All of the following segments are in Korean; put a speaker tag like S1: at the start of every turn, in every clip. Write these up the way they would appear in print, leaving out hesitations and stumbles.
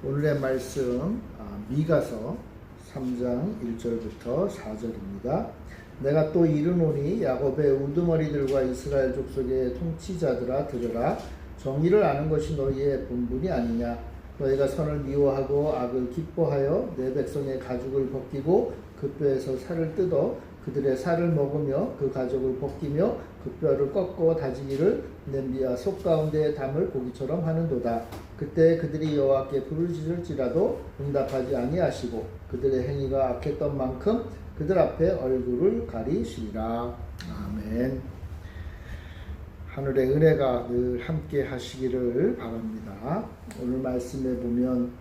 S1: 오늘의 말씀 미가서 3장 1절부터 4절입니다. 내가 또 이르노니 야곱의 우두머리들과 이스라엘 족속의 통치자들아 들으라. 정의를 아는 것이 너희의 본분이 아니냐. 너희가 선을 미워하고 악을 기뻐하여 내 백성의 가죽을 벗기고 그 뼈에서 살을 뜯어 그들의 살을 먹으며 그 가죽을 벗기며 그 뼈를 꺾어 다지기를 냄비와 속 가운데에 담을 고기처럼 하는도다. 그때 그들이 여호와께 부르짖을지라도 응답하지 아니하시고 그들의 행위가 악했던 만큼 그들 앞에 얼굴을 가리시리라. 아멘. 하늘의 은혜가 늘 함께 하시기를 바랍니다. 오늘 말씀에 보면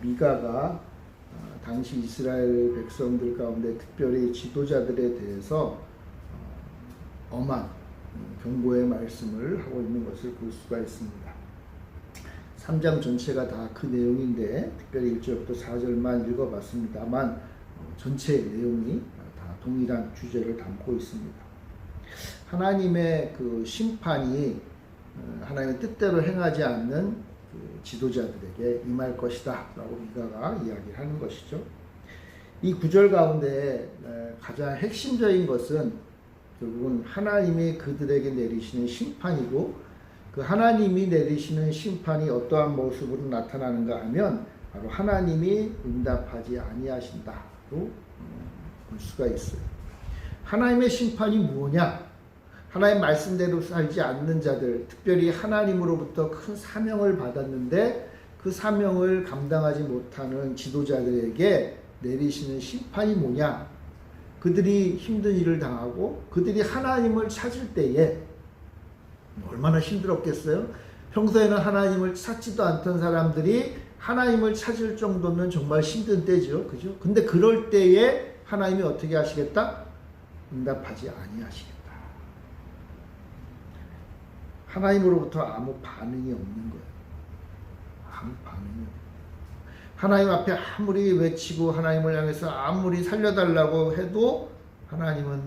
S1: 미가가 당시 이스라엘 백성들 가운데 특별히 지도자들에 대해서 엄한 경고의 말씀을 하고 있는 것을 볼 수가 있습니다. 3장 전체가 다 그 내용인데 특별히 1절부터 4절만 읽어봤습니다만 전체 내용이 다 동일한 주제를 담고 있습니다. 하나님의 그 심판이 하나님의 뜻대로 행하지 않는 그 지도자들에게 임할 것이다 라고 미가가 이야기를 하는 것이죠. 이 구절 가운데 가장 핵심적인 것은 결국은 하나님이 그들에게 내리시는 심판이고, 그 하나님이 내리시는 심판이 어떠한 모습으로 나타나는가 하면 바로 하나님이 응답하지 아니하신다로 볼 수가 있어요. 하나님의 심판이 뭐냐? 하나님 말씀대로 살지 않는 자들, 특별히 하나님으로부터 큰 사명을 받았는데 그 사명을 감당하지 못하는 지도자들에게 내리시는 심판이 뭐냐? 그들이 힘든 일을 당하고 그들이 하나님을 찾을 때에 얼마나 힘들었겠어요? 평소에는 하나님을 찾지도 않던 사람들이 하나님을 찾을 정도면 정말 힘든 때죠. 그죠? 근데 그럴 때에 하나님이 어떻게 하시겠다? 응답하지 아니하시겠다. 하나님으로부터 아무 반응이 없는 거예요. 아무 반응이 없는 거예요. 하나님 앞에 아무리 외치고 하나님을 향해서 아무리 살려달라고 해도 하나님은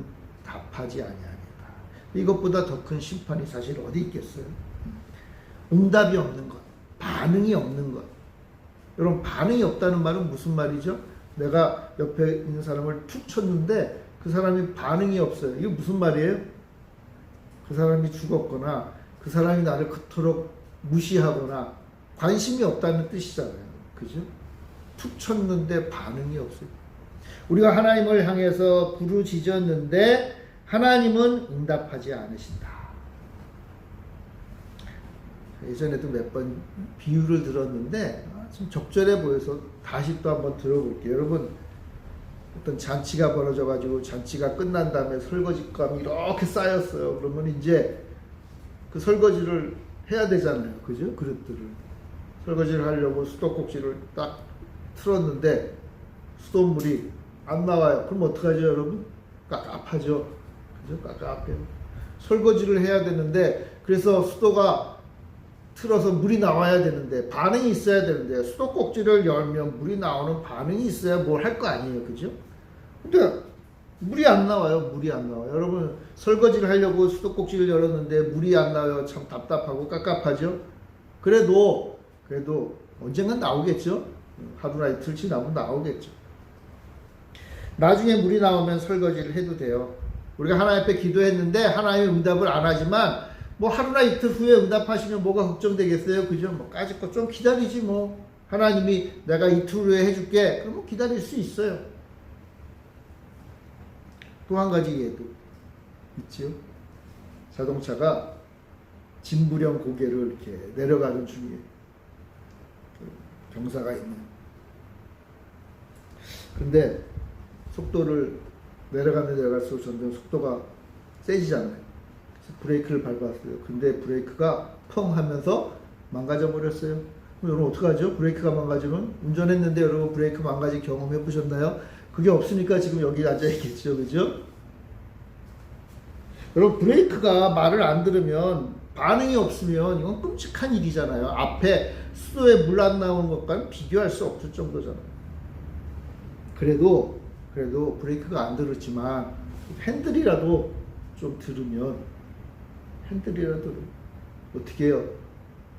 S1: 답하지 아니하겠다. 이것보다 더 큰 심판이 사실 어디 있겠어요? 응답이 없는 것, 반응이 없는 것. 여러분, 반응이 없다는 말은 무슨 말이죠? 내가 옆에 있는 사람을 툭 쳤는데 그 사람이 반응이 없어요. 이게 무슨 말이에요? 그 사람이 죽었거나 그 사람이 나를 그토록 무시하거나 관심이 없다는 뜻이잖아요. 그죠? 툭 쳤는데 반응이 없어요. 우리가 하나님을 향해서 부르짖었는데 하나님은 응답하지 않으신다. 예전에도 몇 번 비유를 들었는데 좀 적절해 보여서 다시 또 한번 들어볼게요. 여러분, 어떤 잔치가 벌어져가지고 잔치가 끝난 다음에 설거지감이 이렇게 쌓였어요. 그러면 이제 그 설거지를 해야 되잖아요. 그죠? 그릇들을. 설거지를 하려고 수도꼭지를 딱 틀었는데 수돗물이 안 나와요. 그럼 어떡하죠, 여러분? 깝깝하죠. 그죠? 깝깝해요. 설거지를 해야 되는데, 그래서 수도가 틀어서 물이 나와야 되는데, 반응이 있어야 되는데, 수도꼭지를 열면 물이 나오는 반응이 있어야 뭘 할 거 아니에요. 그죠? 근데 물이 안 나와요. 물이 안 나와요. 여러분, 설거지를 하려고 수도꼭지를 열었는데 물이 안 나와요. 참 답답하고 깝깝하죠? 그래도 언젠간 나오겠죠? 하루나 이틀 지나면 나오겠죠. 나중에 물이 나오면 설거지를 해도 돼요. 우리가 하나님 앞에 기도했는데 하나님이 응답을 안 하지만 뭐 하루나 이틀 후에 응답하시면 뭐가 걱정되겠어요? 그죠? 뭐 까짓 거 좀 기다리지 뭐. 하나님이 내가 이틀 후에 해줄게. 그러면 기다릴 수 있어요. 또 한 가지 예도 있죠. 자동차가 진부령 고개를 이렇게 내려가는 중에 경사가 있는. 근데 속도를 내려갈수록 점점 속도가 세지잖아요. 그래서 브레이크를 밟았어요. 근데 브레이크가 펑 하면서 망가져 버렸어요. 그럼 여러분 어떡하죠? 브레이크가 망가지면, 운전했는데 여러분 브레이크 망가진 경험 해보셨나요? 그게 없으니까 지금 여기 앉아있겠죠. 그죠? 여러분, 브레이크가 말을 안 들으면, 반응이 없으면 이건 끔찍한 일이잖아요. 앞에 수도에 물 안 나오는 것과는 비교할 수 없을 정도잖아요. 그래도 브레이크가 안 들었지만 핸들이라도 좀 들으면, 핸들이라도 어떻게 해요?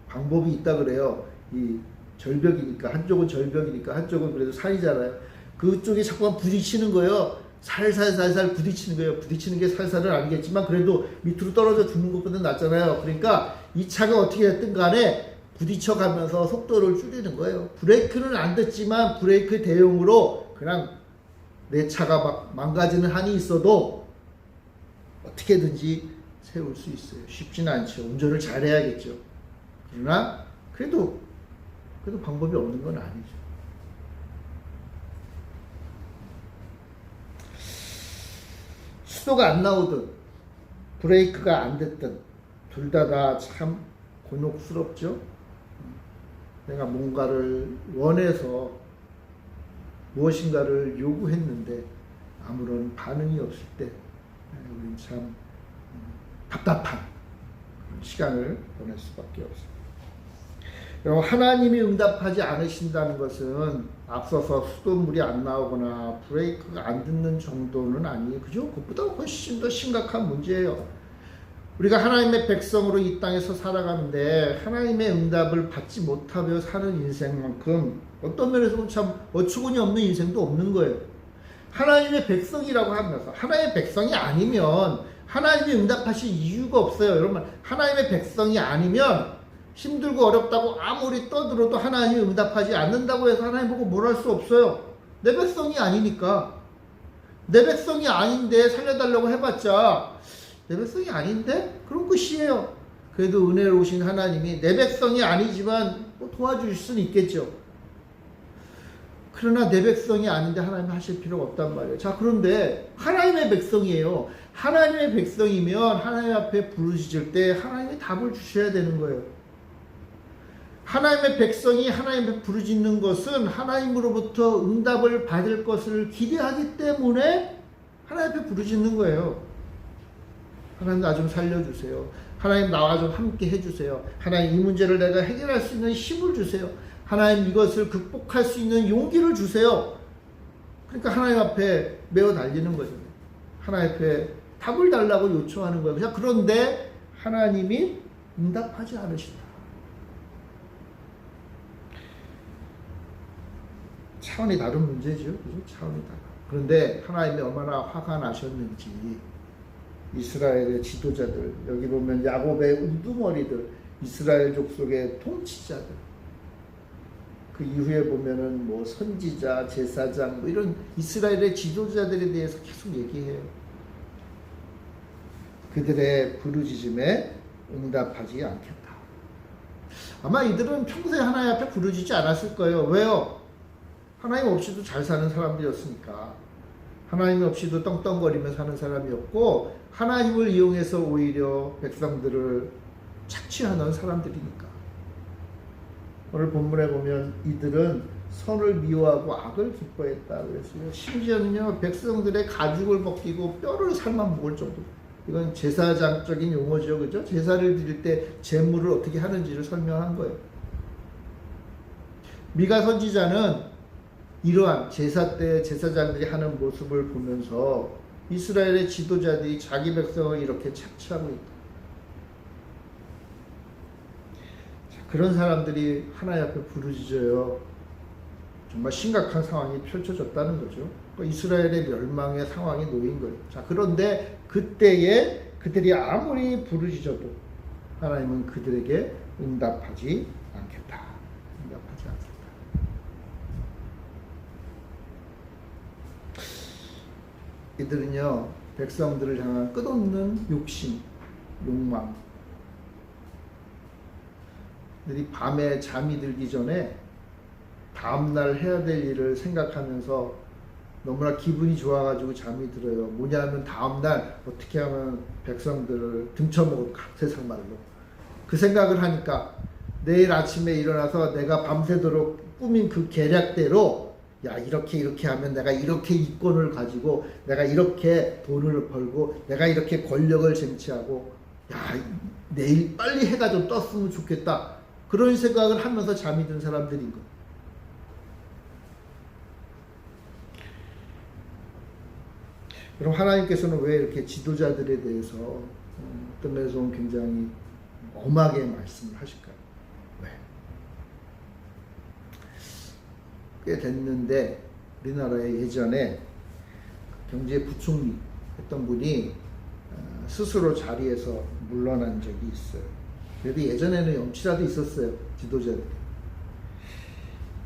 S1: 방법이 있다 그래요. 이 절벽이니까 한쪽은 절벽이니까 한쪽은 그래도 산이잖아요. 그쪽에 자꾸만 부딪히는 거예요. 살살살살 부딪히는 거예요. 부딪히는 게 살살은 아니겠지만 그래도 밑으로 떨어져 죽는 것보다 낫잖아요. 그러니까 이 차가 어떻게 됐든 간에 부딪혀가면서 속도를 줄이는 거예요. 브레이크는 안 됐지만 브레이크 대용으로 그냥 내 차가 막 망가지는 한이 있어도 어떻게든지 세울 수 있어요. 쉽지는 않죠. 운전을 잘해야겠죠. 그러나 그래도 방법이 없는 건 아니죠. 수도가 안 나오든 브레이크가 안 됐든 둘 다 참 곤혹스럽죠. 내가 뭔가를 원해서 무엇인가를 요구했는데 아무런 반응이 없을 때 우리는 참 답답한 시간을 보낼 수밖에 없습니다. 여러분, 하나님이 응답하지 않으신다는 것은 앞서서 수돗물이 안 나오거나 브레이크가 안 듣는 정도는 아니에요. 그죠? 그것보다 훨씬 더 심각한 문제예요. 우리가 하나님의 백성으로 이 땅에서 살아가는데 하나님의 응답을 받지 못하며 사는 인생만큼 어떤 면에서 보면 참 어처구니 없는 인생도 없는 거예요. 하나님의 백성이라고 하면서 하나님의 백성이 아니면 하나님이 응답하실 이유가 없어요. 여러분, 하나님의 백성이 아니면 힘들고 어렵다고 아무리 떠들어도 하나님이 응답하지 않는다고 해서 하나님 보고 뭘 할 수 없어요. 내 백성이 아니니까. 내 백성이 아닌데 살려달라고 해봤자 내 백성이 아닌데? 그런 끝이에요. 그래도 은혜로우신 하나님이 내 백성이 아니지만 뭐 도와주실 수는 있겠죠. 그러나 내 백성이 아닌데 하나님 하실 필요가 없단 말이에요. 자, 그런데 하나님의 백성이에요. 하나님의 백성이면 하나님 앞에 부르짖을 때 하나님이 답을 주셔야 되는 거예요. 하나님의 백성이 하나님 앞에 부르짖는 것은 하나님으로부터 응답을 받을 것을 기대하기 때문에 하나님 앞에 부르짖는 거예요. 하나님 나 좀 살려주세요. 하나님 나와 좀 함께 해주세요. 하나님 이 문제를 내가 해결할 수 있는 힘을 주세요. 하나님 이것을 극복할 수 있는 용기를 주세요. 그러니까 하나님 앞에 메어 달리는 거죠. 하나님 앞에 답을 달라고 요청하는 거예요. 그런데 하나님이 응답하지 않으신다. 차원이 다른 문제죠. 그죠? 차원이 달라. 그런데 하나님이 얼마나 화가 나셨는지 이스라엘의 지도자들, 여기 보면 야곱의 우두머리들, 이스라엘 족속의 통치자들, 그 이후에 보면은 뭐 선지자, 제사장, 뭐 이런 이스라엘의 지도자들에 대해서 계속 얘기해요. 그들의 부르짖음에 응답하지 않겠다. 아마 이들은 평소에 하나님 앞에 부르짖지 않았을 거예요. 왜요? 하나님 없이도 잘 사는 사람들이었으니까. 하나님 없이도 떵떵거리며 사는 사람이었고 하나님을 이용해서 오히려 백성들을 착취하는 사람들이니까. 오늘 본문에 보면 이들은 선을 미워하고 악을 기뻐했다 그랬어요. 심지어는요, 백성들의 가죽을 벗기고 뼈를 삶아 먹을 정도. 이건 제사장적인 용어죠. 그죠? 제사를 드릴 때 제물을 어떻게 하는지를 설명한 거예요. 미가 선지자는 이러한 제사 때 제사장들이 하는 모습을 보면서 이스라엘의 지도자들이 자기 백성을 이렇게 착취하고 있다. 그런 사람들이 하나님 앞에 부르짖어요. 정말 심각한 상황이 펼쳐졌다는 거죠. 이스라엘의 멸망의 상황이 놓인 거예요. 자, 그런데 그때에 그들이 아무리 부르짖어도 하나님은 그들에게 응답하지 않겠다. 응답하지 않겠다. 이들은요, 백성들을 향한 끝없는 욕심, 욕망. 그들이 밤에 잠이 들기 전에 다음날 해야 될 일을 생각하면서 너무나 기분이 좋아가지고 잠이 들어요. 뭐냐면 다음날 어떻게 하면 백성들을 등쳐먹을까, 세상 말로. 그 생각을 하니까 내일 아침에 일어나서 내가 밤새도록 꾸민 그 계략대로 야, 이렇게 하면 내가 이렇게 이권을 가지고 내가 이렇게 돈을 벌고 내가 이렇게 권력을 쟁취하고 야, 내일 빨리 해가 좀 떴으면 좋겠다. 그런 생각을 하면서 잠이 든 사람들인 거. 그럼 하나님께서는 왜 이렇게 지도자들에 대해서 어떤 면에서 굉장히 엄하게 말씀을 하실까요? 왜? 꽤 됐는데 우리나라에 예전에 경제부총리 했던 분이 스스로 자리에서 물러난 적이 있어요. 그래도 예전에는 염치라도 있었어요, 지도자들이.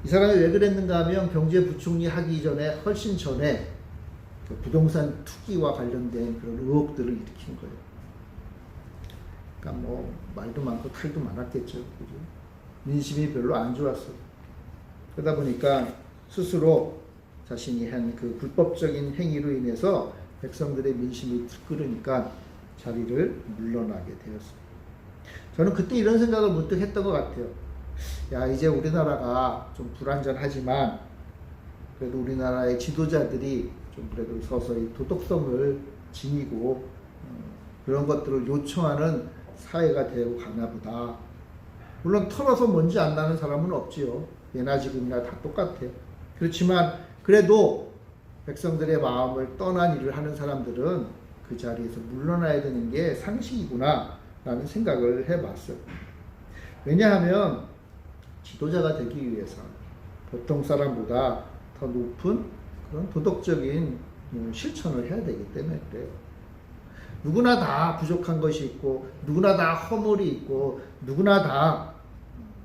S1: 이 사람이 왜 그랬는가 하면 경제부총리 하기 전에 훨씬 전에 그 부동산 투기와 관련된 그런 의혹들을 일으킨 거예요. 그러니까 뭐 말도 많고 탈도 많았겠죠. 그죠? 민심이 별로 안 좋았어요. 그러다 보니까 스스로 자신이 한 그 불법적인 행위로 인해서 백성들의 민심이 끓으니까 자리를 물러나게 되었어요. 저는 그때 이런 생각을 문득 했던 것 같아요. 야, 이제 우리나라가 좀 불안전하지만 그래도 우리나라의 지도자들이 좀 그래도 서서히 도덕성을 지니고 그런 것들을 요청하는 사회가 되어 가나 보다. 물론 털어서 먼지 안 나는 사람은 없지요. 예나 지금이나 다 똑같아요. 그렇지만 그래도 백성들의 마음을 떠난 일을 하는 사람들은 그 자리에서 물러나야 되는 게 상식이구나 라는 생각을 해봤어요. 왜냐하면 지도자가 되기 위해서 보통 사람보다 더 높은 그런 도덕적인 실천을 해야 되기 때문에 그래요. 누구나 다 부족한 것이 있고 누구나 다 허물이 있고 누구나 다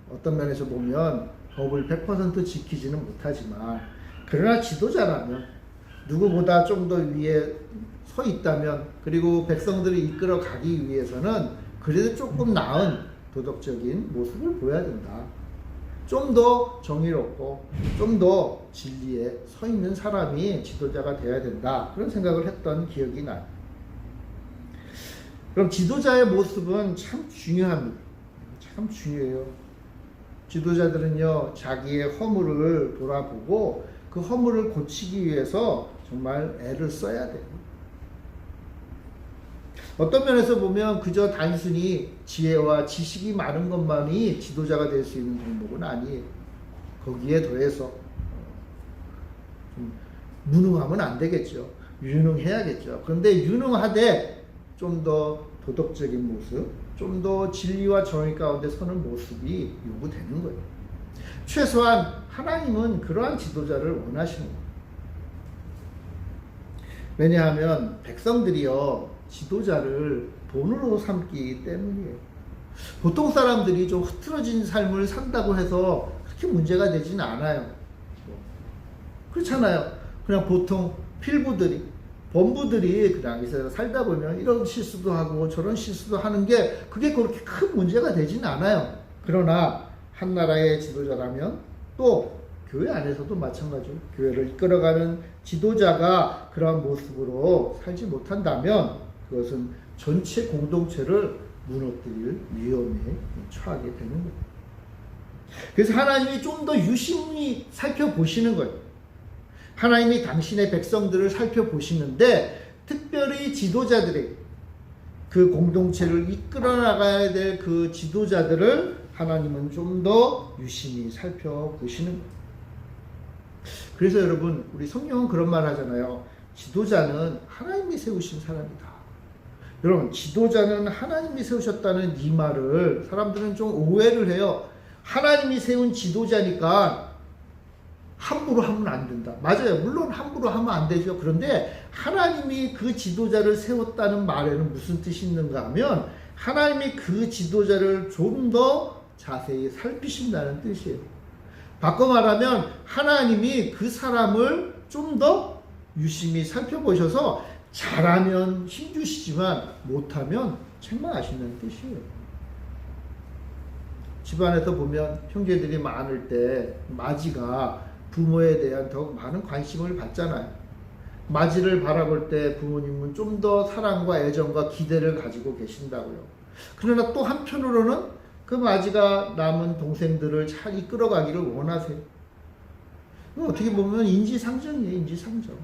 S1: 어떤 면에서 보면 법을 100% 지키지는 못하지만 그러나 지도자라면 누구보다 좀 더 위에 서 있다면 그리고 백성들을 이끌어 가기 위해서는 그래도 조금 나은 도덕적인 모습을 보여야 된다. 좀 더 정의롭고 좀 더 진리에 서 있는 사람이 지도자가 되어야 된다. 그런 생각을 했던 기억이 나요. 그럼 지도자의 모습은 참 중요합니다. 참 중요해요. 지도자들은요, 자기의 허물을 돌아보고 그 허물을 고치기 위해서 정말 애를 써야 돼요. 어떤 면에서 보면 그저 단순히 지혜와 지식이 많은 것만이 지도자가 될 수 있는 종목은 아니에요. 거기에 더해서 좀 무능하면 안 되겠죠. 유능해야겠죠. 그런데 유능하되 좀 더 도덕적인 모습, 좀 더 진리와 정의 가운데 서는 모습이 요구되는 거예요. 최소한 하나님은 그러한 지도자를 원하시는 거예요. 왜냐하면 백성들이요, 지도자를 본으로 삼기 때문이에요. 보통 사람들이 좀 흐트러진 삶을 산다고 해서 그렇게 문제가 되지는 않아요. 그렇잖아요. 그냥 보통 필부들이, 범부들이 그냥 이세상에 살다 보면 이런 실수도 하고 저런 실수도 하는 게 그게 그렇게 큰 문제가 되지는 않아요. 그러나 한 나라의 지도자라면 또 교회 안에서도 마찬가지로 교회를 이끌어가는 지도자가 그러한 모습으로 살지 못한다면 그것은 전체 공동체를 무너뜨릴 위험에 처하게 되는 거예요. 그래서 하나님이 좀 더 유심히 살펴보시는 거예요. 하나님이 당신의 백성들을 살펴보시는데 특별히 지도자들의 그 공동체를 이끌어 나가야 될 그 지도자들을 하나님은 좀 더 유심히 살펴보시는 거예요. 그래서 여러분, 우리 성경은 그런 말 하잖아요. 지도자는 하나님이 세우신 사람이다. 여러분, 지도자는 하나님이 세우셨다는 이 말을 사람들은 좀 오해를 해요. 하나님이 세운 지도자니까 함부로 하면 안 된다. 맞아요. 물론 함부로 하면 안 되죠. 그런데 하나님이 그 지도자를 세웠다는 말에는 무슨 뜻이 있는가 하면 하나님이 그 지도자를 좀 더 자세히 살피신다는 뜻이에요. 바꿔 말하면 하나님이 그 사람을 좀 더 유심히 살펴보셔서 잘하면 힘주시지만 못하면 책망하신다는 뜻이에요. 집안에서 보면 형제들이 많을 때 마지가 부모에 대한 더 많은 관심을 받잖아요. 마지를 바라볼 때 부모님은 좀 더 사랑과 애정과 기대를 가지고 계신다고요. 그러나 또 한편으로는 그 마지가 남은 동생들을 잘 이끌어가기를 원하세요. 어떻게 보면 인지상정이에요. 인지상정.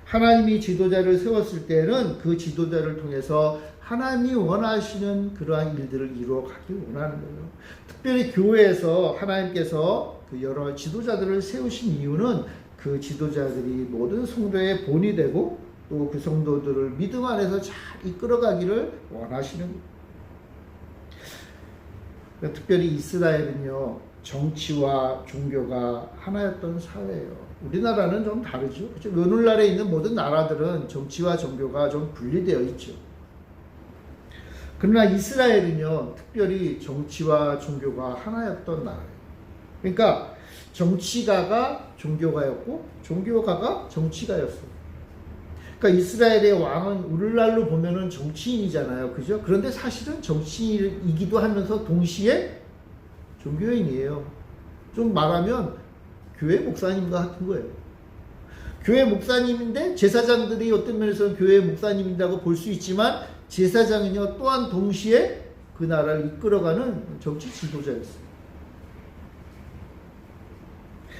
S1: 하나님이 지도자를 세웠을 때는 그 지도자를 통해서 하나님이 원하시는 그러한 일들을 이루어가길 원하는 거예요. 특별히 교회에서 하나님께서 그 여러 지도자들을 세우신 이유는 그 지도자들이 모든 성도의 본이 되고 또 그 성도들을 믿음 안에서 잘 이끌어가기를 원하시는 거예요. 특별히 이스라엘은요, 정치와 종교가 하나였던 사회예요. 우리나라는 좀 다르죠. 그렇죠? 오늘날에 있는 모든 나라들은 정치와 종교가 좀 분리되어 있죠. 그러나 이스라엘은요, 특별히 정치와 종교가 하나였던 나라예요. 그러니까 정치가가 종교가였고 종교가가 정치가였어요. 그러니까 이스라엘의 왕은 오늘날로 보면은 정치인이잖아요. 그죠? 그런데 사실은 정치인이기도 하면서 동시에 종교인이에요. 좀 말하면 교회 목사님과 같은 거예요. 교회 목사님인데 제사장들이 어떤 면에서는 교회 목사님이라고 볼 수 있지만 제사장은요 또한 동시에 그 나라를 이끌어가는 정치 지도자였어요.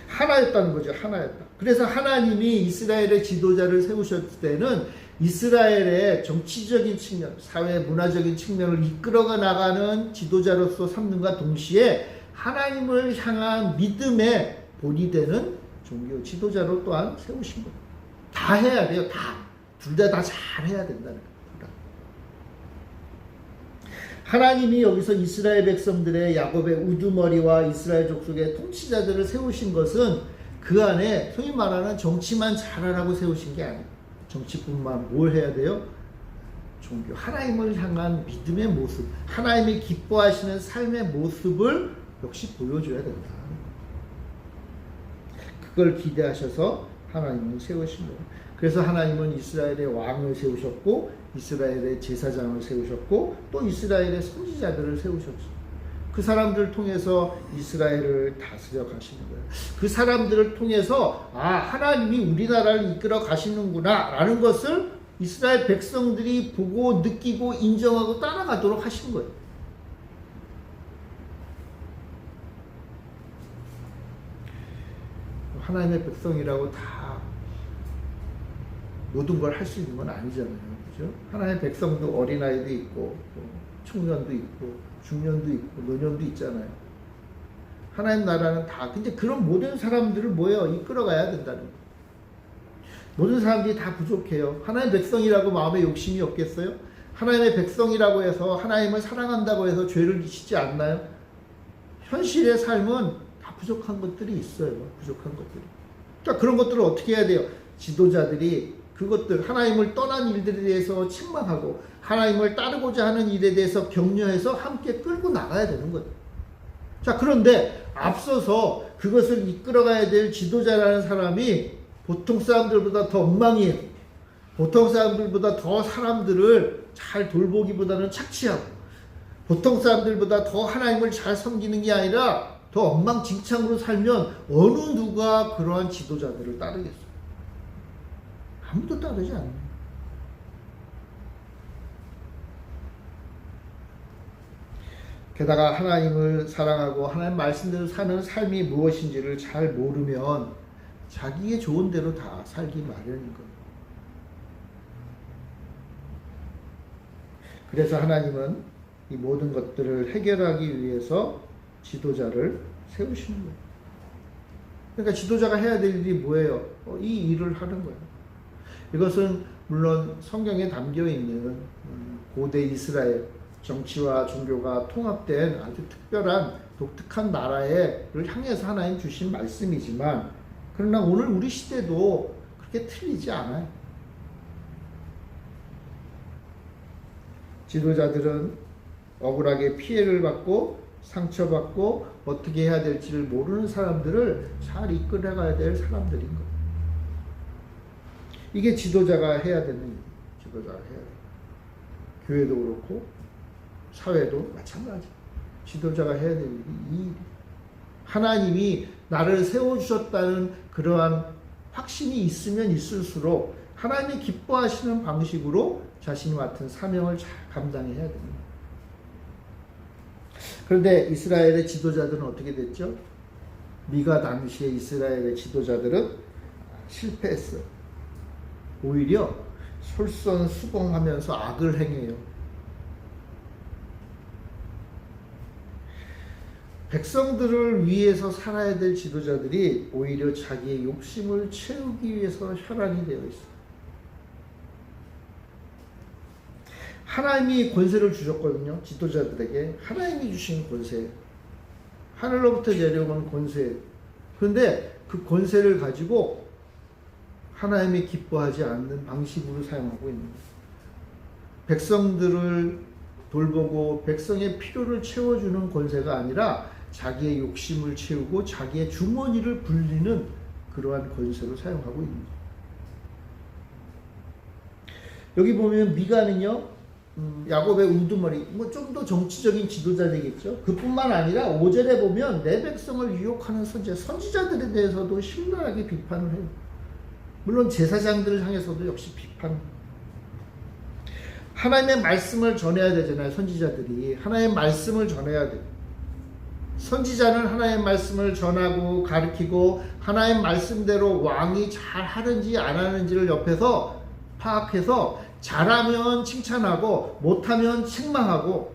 S1: 하나였다는 거죠. 하나였다. 그래서 하나님이 이스라엘의 지도자를 세우셨을 때는 이스라엘의 정치적인 측면, 사회 문화적인 측면을 이끌어가 나가는 지도자로서 삼는과 동시에 하나님을 향한 믿음의 본이 되는 종교 지도자로 또한 세우신 거예요. 다 해야 돼요. 다. 둘 다 잘해야 된다는 거예요. 하나님이 여기서 이스라엘 백성들의 야곱의 우두머리와 이스라엘 족속의 통치자들을 세우신 것은 그 안에 소위 말하는 정치만 잘하라고 세우신 게 아니에요. 정치뿐만 뭘 해야 돼요? 종교, 하나님을 향한 믿음의 모습, 하나님이 기뻐하시는 삶의 모습을 역시 보여줘야 된다. 그걸 기대하셔서 하나님은 세우신 거예요. 그래서 하나님은 이스라엘의 왕을 세우셨고 이스라엘의 제사장을 세우셨고 또 이스라엘의 선지자들을 세우셨죠. 그 사람들을 통해서 이스라엘을 다스려 가시는 거예요. 그 사람들을 통해서 하나님이 우리나라를 이끌어 가시는구나 라는 것을 이스라엘 백성들이 보고 느끼고 인정하고 따라가도록 하신 거예요. 하나님의 백성이라고 다 모든 걸 할 수 있는 건 아니잖아요. 그죠? 하나님의 백성도 어린아이도 있고, 청년도 있고, 중년도 있고, 노년도 있잖아요. 하나님 나라는 다, 근데 그런 모든 사람들을 이끌어가야 된다는 거예요. 모든 사람들이 다 부족해요. 하나님의 백성이라고 마음에 욕심이 없겠어요? 하나님의 백성이라고 해서 하나님을 사랑한다고 해서 죄를 짓지 않나요? 현실의 삶은 다 부족한 것들이 있어요. 부족한 것들이. 그러니까 그런 것들을 어떻게 해야 돼요? 지도자들이 그것들, 하나님을 떠난 일들에 대해서 책망하고 하나님을 따르고자 하는 일에 대해서 격려해서 함께 끌고 나가야 되는 거예요. 자, 그런데 앞서서 그것을 이끌어가야 될 지도자라는 사람이 보통 사람들보다 더 엉망이에요. 보통 사람들보다 더 사람들을 잘 돌보기보다는 착취하고 보통 사람들보다 더 하나님을 잘 섬기는 게 아니라 더 엉망진창으로 살면 어느 누가 그러한 지도자들을 따르겠어요? 아무도 따르지 않아요. 게다가 하나님을 사랑하고 하나님 말씀대로 사는 삶이 무엇인지를 잘 모르면 자기의 좋은 대로 다 살기 마련인 거예요. 그래서 하나님은 이 모든 것들을 해결하기 위해서 지도자를 세우시는 거예요. 그러니까 지도자가 해야 될 일이 뭐예요? 이 일을 하는 거예요. 이것은 물론 성경에 담겨있는 고대 이스라엘 정치와 종교가 통합된 아주 특별한 독특한 나라를 향해서 하나님 주신 말씀이지만 그러나 오늘 우리 시대도 그렇게 틀리지 않아요. 지도자들은 억울하게 피해를 받고 상처받고 어떻게 해야 될지를 모르는 사람들을 잘 이끌어가야 될 사람들인 거예요. 이게 지도자가 해야 되는 일이에요. 지도자가 해야 돼요. 교회도 그렇고 사회도 마찬가지. 지도자가 해야 될 일이 이 일이에요. 하나님이 나를 세워주셨다는 그러한 확신이 있으면 있을수록 하나님이 기뻐하시는 방식으로 자신이 맡은 사명을 잘 감당해야 됩니다. 그런데 이스라엘의 지도자들은 어떻게 됐죠? 미가 당시의 이스라엘의 지도자들은 실패했어요. 오히려 솔선수범하면서 악을 행해요. 백성들을 위해서 살아야 될 지도자들이 오히려 자기의 욕심을 채우기 위해서 혈안이 되어 있어요. 하나님이 권세를 주셨거든요. 지도자들에게 하나님이 주신 권세. 하늘로부터 내려오는 권세. 그런데 그 권세를 가지고 하나님이 기뻐하지 않는 방식으로 사용하고 있는 거예요. 백성들을 돌보고 백성의 필요를 채워주는 권세가 아니라 자기의 욕심을 채우고 자기의 주머니를 불리는 그러한 권세로 사용하고 있는 거예요. 여기 보면 미가는요, 야곱의 우두머리, 뭐 좀 더 정치적인 지도자 되겠죠. 그뿐만 아니라 5절에 보면 내 백성을 유혹하는 선지자들에 대해서도 신랄하게 비판을 해요. 물론 제사장들을 향해서도 역시 비판. 하나님의 말씀을 전해야 되잖아요. 선지자들이 하나님의 말씀을 전해야 돼요. 선지자는 하나님의 말씀을 전하고 가르치고 하나님의 말씀대로 왕이 잘 하는지 안 하는지를 옆에서 파악해서 잘하면 칭찬하고 못하면 책망하고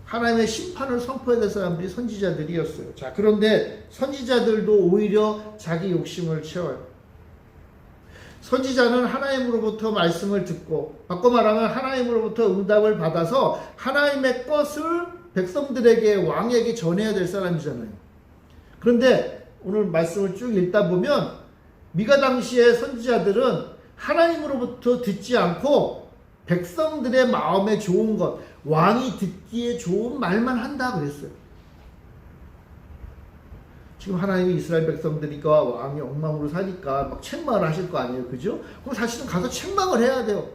S1: 하나님의 심판을 선포해야 될 사람들이 선지자들이었어요. 자, 그런데 선지자들도 오히려 자기 욕심을 채워요. 선지자는 하나님으로부터 말씀을 듣고, 바꿔 말하면 하나님으로부터 응답을 받아서 하나님의 것을 백성들에게, 왕에게 전해야 될 사람이잖아요. 그런데 오늘 말씀을 쭉 읽다 보면 미가 당시의 선지자들은 하나님으로부터 듣지 않고 백성들의 마음에 좋은 것, 왕이 듣기에 좋은 말만 한다 그랬어요. 지금 하나님이 이스라엘 백성들이니까 왕이 엉망으로 사니까 막 책망을 하실 거 아니에요. 그죠? 그럼 사실은 가서 책망을 해야 돼요.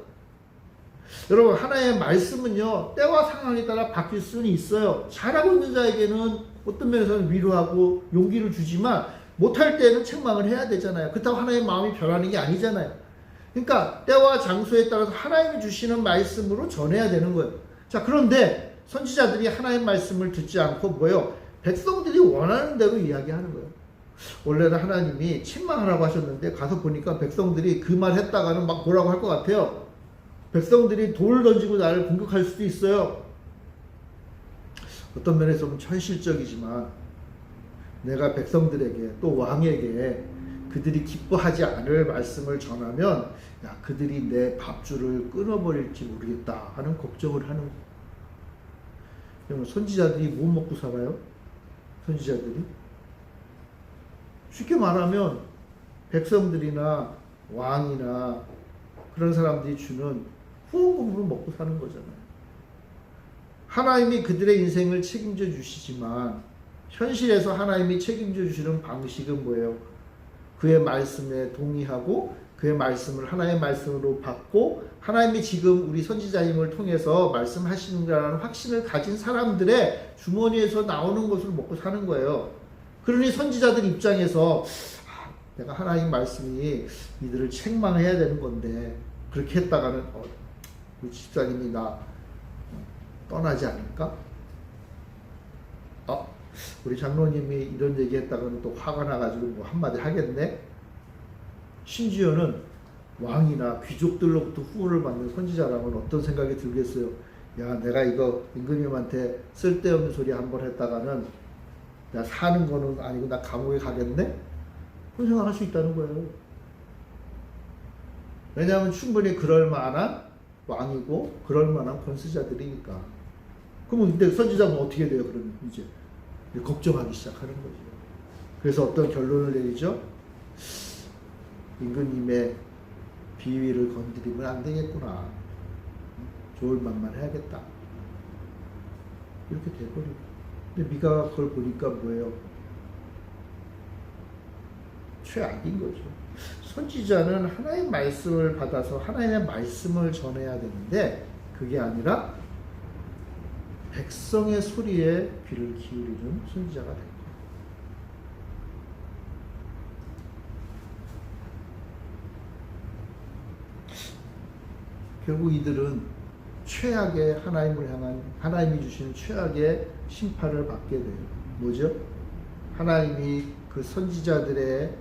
S1: 여러분, 하나님의 말씀은요, 때와 상황에 따라 바뀔 수는 있어요. 잘하고 있는 자에게는 어떤 면에서는 위로하고 용기를 주지만 못할 때는 책망을 해야 되잖아요. 그렇다고 하나님의 마음이 변하는 게 아니잖아요. 그러니까 때와 장소에 따라서 하나님이 주시는 말씀으로 전해야 되는 거예요. 자, 그런데 선지자들이 하나님의 말씀을 듣지 않고 뭐예요? 백성들이 원하는 대로 이야기하는 거예요. 원래는 하나님이 책망하라고 하셨는데 가서 보니까 백성들이 그 말 했다가는 막 뭐라고 할 것 같아요. 백성들이 돌을 던지고 나를 공격할 수도 있어요. 어떤 면에서는 현실적이지만 내가 백성들에게 또 왕에게 그들이 기뻐하지 않을 말씀을 전하면 야, 그들이 내 밥줄을 끊어버릴지 모르겠다 하는 걱정을 하는 거예요. 선지자들이 뭐 먹고 살아요? 선지자들이? 쉽게 말하면 백성들이나 왕이나 그런 사람들이 주는 후원금으로 먹고 사는 거잖아요. 하나님이 그들의 인생을 책임져 주시지만 현실에서 하나님이 책임져 주시는 방식은 뭐예요? 그의 말씀에 동의하고 그의 말씀을 하나님의 말씀으로 받고 하나님이 지금 우리 선지자님을 통해서 말씀하시는다는 확신을 가진 사람들의 주머니에서 나오는 것을 먹고 사는 거예요. 그러니 선지자들 입장에서 내가 하나님 말씀이 이들을 책망해야 되는 건데 그렇게 했다가는 우리 집사님이 나 떠나지 않을까? 우리 장로님이 이런 얘기 했다가는 또 화가 나가지고 뭐 한마디 하겠네? 심지어는 왕이나 귀족들로부터 후원을 받는 선지자라면 어떤 생각이 들겠어요? 야, 내가 이거 임금님한테 쓸데없는 소리 한 번 했다가는 나 사는 거는 아니고 나 감옥에 가겠네? 그런 생각할 수 있다는 거예요. 왜냐하면 충분히 그럴 만한 왕이고 그럴 만한 권세자들이니까. 그러면 근데 선지자는 어떻게 돼요? 그러면 이제 걱정하기 시작하는 거죠. 그래서 어떤 결론을 내리죠? 임금님의 비위를 건드리면 안 되겠구나. 좋은 말만 해야겠다. 이렇게 돼버리고. 근데 미가가 그걸 보니까 뭐예요? 최악인 거죠. 선지자는 하나님의 말씀을 받아서 하나님의 말씀을 전해야 되는데 그게 아니라 백성의 소리에 귀를 기울이는 선지자가 된 거예요. 결국 이들은 최악의 하나님을 향한 하나님이 주시는 최악의 심판을 받게 돼요. 뭐죠? 하나님이 그 선지자들의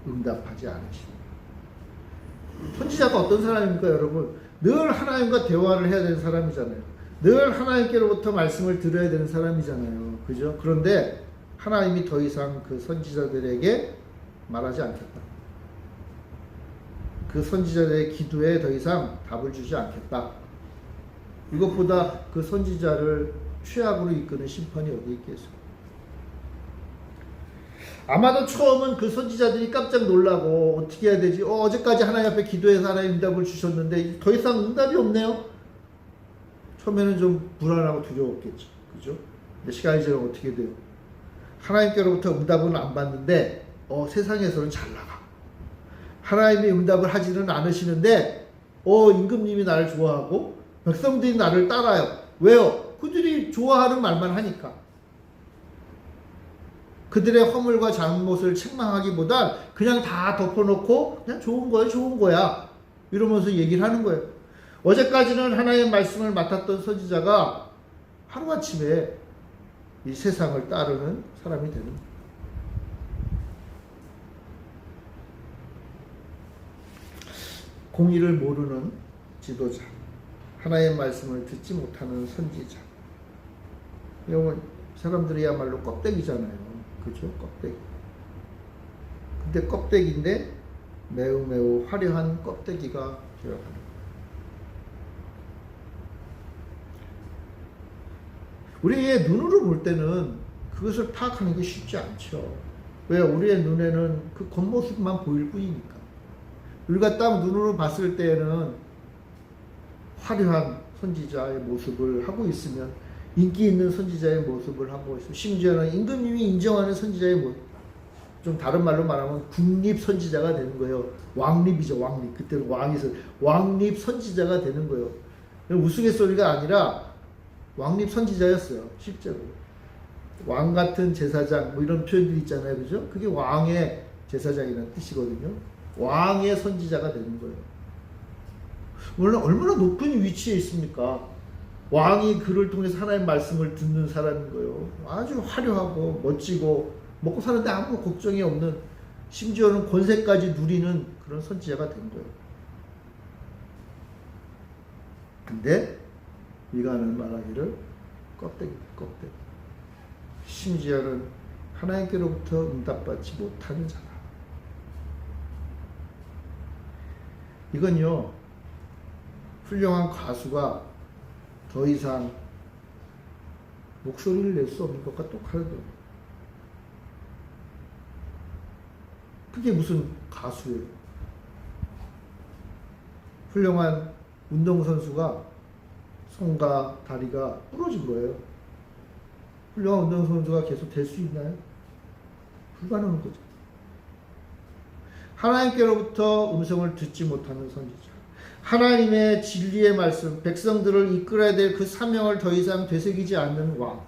S1: 응답하지 않으시는. 선지자가 어떤 사람입니까, 여러분? 늘 하나님과 대화를 해야 되는 사람이잖아요. 늘 하나님께로부터 말씀을 들어야 되는 사람이잖아요. 그죠? 그런데 하나님이 더 이상 그 선지자들에게 말하지 않겠다. 그 선지자들의 기도에 더 이상 답을 주지 않겠다. 이것보다 그 선지자를 최악으로 이끄는 심판이 어디 있겠어요? 아마도 처음은 그 선지자들이 깜짝 놀라고 어떻게 해야 되지? 어제까지 하나님 앞에 기도해서 하나님 응답을 주셨는데 더 이상 응답이 없네요. 처음에는 좀 불안하고 두려웠겠죠. 그죠? 근데 시간이 지나면 어떻게 돼요? 하나님께로부터 응답은 안 받는데 세상에서는 잘 나가. 하나님이 응답을 하지는 않으시는데 임금님이 나를 좋아하고 백성들이 나를 따라요. 왜요? 그들이 좋아하는 말만 하니까. 그들의 허물과 잘못을 책망하기보단 그냥 다 덮어놓고 그냥 좋은 거야 좋은 거야 이러면서 얘기를 하는 거예요. 어제까지는 하나님의 말씀을 맡았던 선지자가 하루아침에 이 세상을 따르는 사람이 되는 거예요. 공의를 모르는 지도자, 하나님의 말씀을 듣지 못하는 선지자. 이건 사람들이야말로 껍데기잖아요. 그죠? 껍데기. 근데 껍데기인데 매우 화려한 껍데기가 되어가는 거예요. 우리의 눈으로 볼 때는 그것을 파악하는 게 쉽지 않죠. 왜? 우리의 눈에는 그 겉모습만 보일 뿐이니까. 우리가 딱 눈으로 봤을 때에는 화려한 선지자의 모습을 하고 있으면, 인기 있는 선지자의 모습을 하고 있으면, 심지어는 임금님이 인정하는 선지자의 모습, 좀 다른 말로 말하면 국립 선지자가 되는 거예요. 왕립이죠, 왕립. 그때는 왕이서 왕립 선지자가 되는 거예요. 우스갯소리가 아니라 왕립 선지자였어요, 실제로. 왕 같은 제사장, 뭐 이런 표현들이 있잖아요, 그죠? 그게 왕의 제사장이라는 뜻이거든요. 왕의 선지자가 되는 거예요. 물론 얼마나 높은 위치에 있습니까? 왕이 그를 통해서 하나님의 말씀을 듣는 사람인 거예요. 아주 화려하고 멋지고 먹고 사는데 아무 걱정이 없는, 심지어는 권세까지 누리는 그런 선지자가 된 거예요. 근데 미가는 말하기를 껍데기. 심지어는 하나님께로부터 응답받지 못하는 자다. 이건요, 훌륭한 가수가 더 이상 목소리를 낼 수 없는 것과 똑같아요. 그게 무슨 가수예요? 훌륭한 운동선수가 손과 다리가 부러진 거예요. 훌륭한 운동선수가 계속 될 수 있나요? 불가능한 거죠. 하나님께로부터 음성을 듣지 못하는 선지자, 하나님의 진리의 말씀, 백성들을 이끌어야 될 그 사명을 더 이상 되새기지 않는 왕.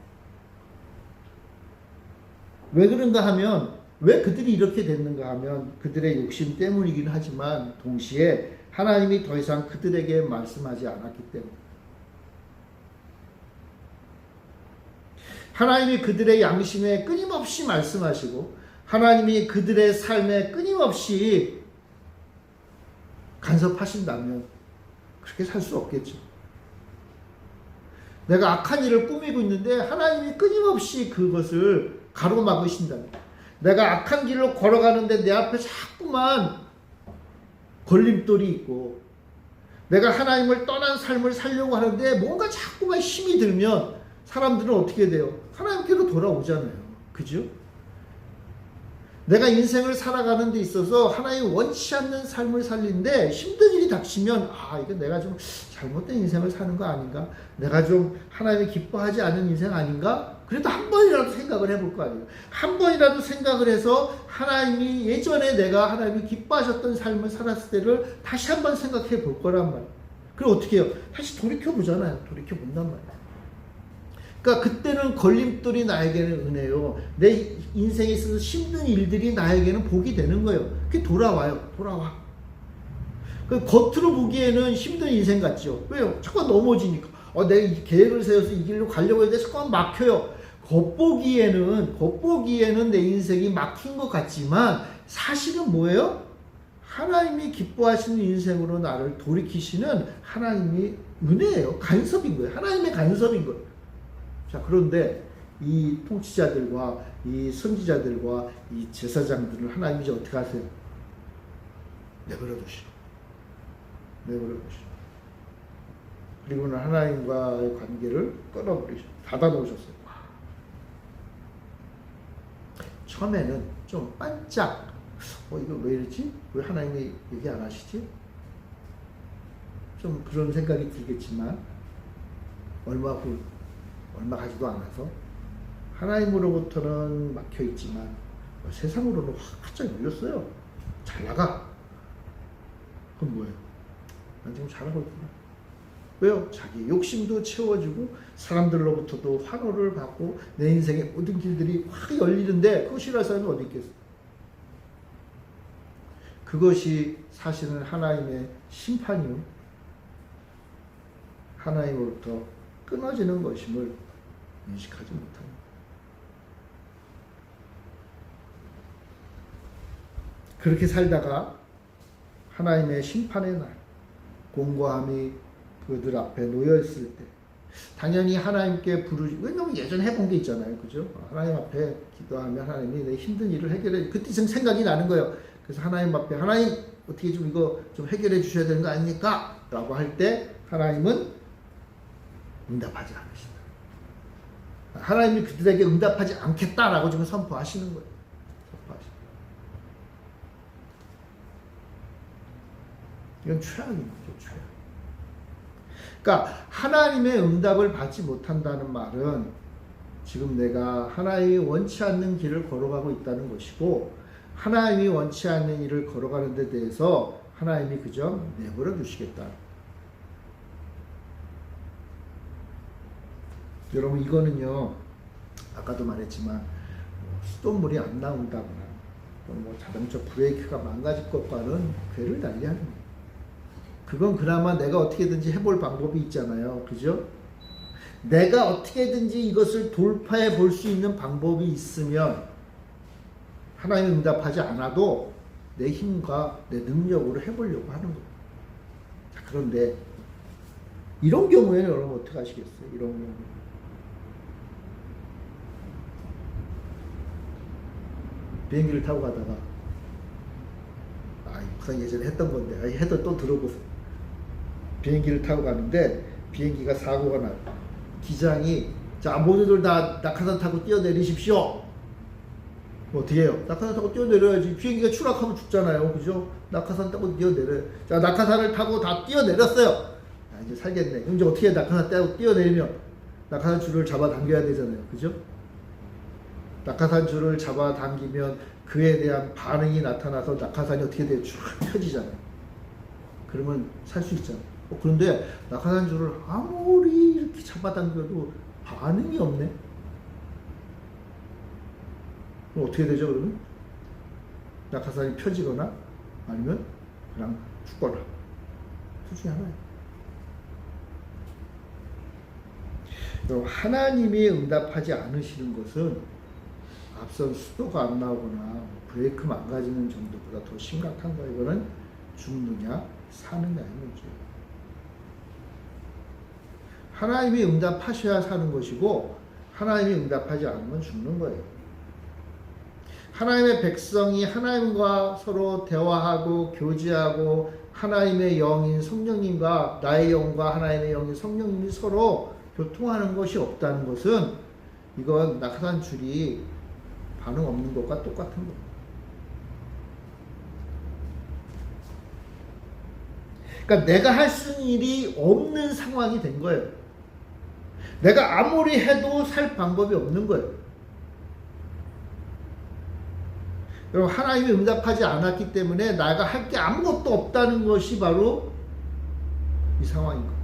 S1: 왜 그런가 하면, 왜 그들이 이렇게 됐는가 하면 그들의 욕심 때문이긴 하지만 동시에 하나님이 더 이상 그들에게 말씀하지 않았기 때문에, 하나님이 그들의 양심에 끊임없이 말씀하시고 하나님이 그들의 삶에 끊임없이 간섭하신다면 그렇게 살 수 없겠죠. 내가 악한 일을 꾸미고 있는데 하나님이 끊임없이 그것을 가로막으신다면, 내가 악한 길로 걸어가는데 내 앞에 자꾸만 걸림돌이 있고 내가 하나님을 떠난 삶을 살려고 하는데 뭔가 자꾸만 힘이 들면 사람들은 어떻게 돼요? 하나님께로 돌아오잖아요. 그죠? 내가 인생을 살아가는 데 있어서 하나님 원치 않는 삶을 살리는데 힘든 일이 닥치면, 이거 내가 좀 잘못된 인생을 사는 거 아닌가? 내가 좀 하나님이 기뻐하지 않은 인생 아닌가? 그래도 한 번이라도 생각을 해볼 거 아니에요. 한 번이라도 생각을 해서 하나님이 예전에 내가 하나님이 기뻐하셨던 삶을 살았을 때를 다시 한번 생각해 볼 거란 말이에요. 그럼 어떻게 해요? 다시 돌이켜보잖아요. 돌이켜본단 말이에요. 그러니까 그때는 걸림돌이 나에게는 은혜요, 내 인생에 있어서 힘든 일들이 나에게는 복이 되는 거예요. 그게 돌아와. 그 겉으로 보기에는 힘든 인생 같죠. 왜요? 자꾸 넘어지니까. 내가 이 계획을 세워서 이 길로 가려고 했는데 자꾸 막혀요. 겉보기에는 내 인생이 막힌 것 같지만 사실은 뭐예요? 하나님이 기뻐하시는 인생으로 나를 돌이키시는 하나님이 은혜예요. 간섭인 거예요. 하나님의 간섭인 거예요. 자, 그런데 이 통치자들과 이 선지자들과 이 제사장들을 하나님이 이제 어떻게 하세요? 내버려 두시오. 그리고는 하나님과의 관계를 끊어버리셔. 닫아놓으셨어요. 처음에는 좀 반짝 이거 왜 이러지? 왜 하나님이 얘기 안 하시지? 좀 그런 생각이 들겠지만 얼마 가지도 않아서 하나님으로부터는 막혀있지만 세상으로는 활짝 열렸어요. 잘 나가. 그럼 뭐예요? 난 지금 잘하고 있구나. 왜요? 자기 욕심도 채워지고 사람들로부터도 환호를 받고 내 인생의 모든 길들이 확 열리는데 그거 싫어할 사람이 어디 있겠어? 그것이 사실은 하나님의 심판이요. 하나님으로부터 끊어지는 것임을 인식하지 못합니다. 그렇게 살다가 하나님의 심판의 날, 공고함이 그들 앞에 놓여있을 때 당연히 하나님께 부르지. 왜냐면 예전에 해본 게 있잖아요. 그죠? 하나님 앞에 기도하면 하나님이 내 힘든 일을 해결해. 그때 좀 생각이 나는 거예요. 그래서 하나님 앞에 하나님 어떻게 좀 이거 좀 해결해 주셔야 되는 거 아닙니까? 라고 할 때 하나님은 응답하지 않으신다. 하나님이 그들에게 응답하지 않겠다라고 지금 선포하시는 거예요. 이건 최악인 거죠. 최악. 그러니까 하나님의 응답을 받지 못한다는 말은 지금 내가 하나님이 원치 않는 길을 걸어가고 있다는 것이고 하나님이 원치 않는 일을 걸어가는 데 대해서 하나님이 그저 내버려 두시겠다. 여러분 이거는요 아까도 말했지만 수돗물이 안 나온다거나 자동차 브레이크가 망가질 것과는 궤를 달리하는 거예요. 그건 그나마 내가 어떻게든지 해볼 방법이 있잖아요. 그죠? 내가 어떻게든지 이것을 돌파해 볼 수 있는 방법이 있으면 하나님이 응답하지 않아도 내 힘과 내 능력으로 해보려고 하는 거예요. 자, 그런데 이런 경우에는 여러분 어떻게 하시겠어요? 이런 경우에 비행기를 타고 가다가 항상 예전에 했던 건데 해도 또 들어보세요. 비행기를 타고 가는데 비행기가 사고가 나요. 기장이 자 모두들 다 낙하산 타고 뛰어내리십시오. 뭐 어떻게 해요? 낙하산 타고 뛰어내려야지. 비행기가 추락하면 죽잖아요. 그죠? 낙하산 타고 뛰어내려요. 자 낙하산을 타고 다 뛰어내렸어요. 이제 살겠네. 그럼 이제 어떻게 해? 낙하산 타고 뛰어내리면 낙하산 줄을 잡아당겨야 되잖아요. 그죠? 낙하산 줄을 잡아당기면 그에 대한 반응이 나타나서 낙하산이 어떻게 돼요? 쭉 펴지잖아요. 그러면 살 수 있잖아요. 그런데 낙하산 줄을 아무리 이렇게 잡아당겨도 반응이 없네. 그럼 어떻게 되죠? 그러면 낙하산이 펴지거나 아니면 그냥 죽거나 둘 중에 하나예요. 하나님이 응답하지 않으시는 것은 앞선 수도가 안 나오거나 브레이크 망가지는 정도보다 더 심각한 거예요. 이거는 죽느냐 사느냐의 문제예요. 하나님이 응답하셔야 사는 것이고 하나님이 응답하지 않으면 죽는 거예요. 하나님의 백성이 하나님과 서로 대화하고 교제하고 하나님의 영인 성령님과 나의 영과 하나님의 영인 성령님이 서로 교통하는 것이 없다는 것은 이건 낙하산 줄이 반응 없는 것과 똑같은 겁니다. 그러니까 내가 할 수 있는 일이 없는 상황이 된 거예요. 내가 아무리 해도 살 방법이 없는 거예요. 여러분 하나님이 응답하지 않았기 때문에 내가 할 게 아무것도 없다는 것이 바로 이 상황인 거예요.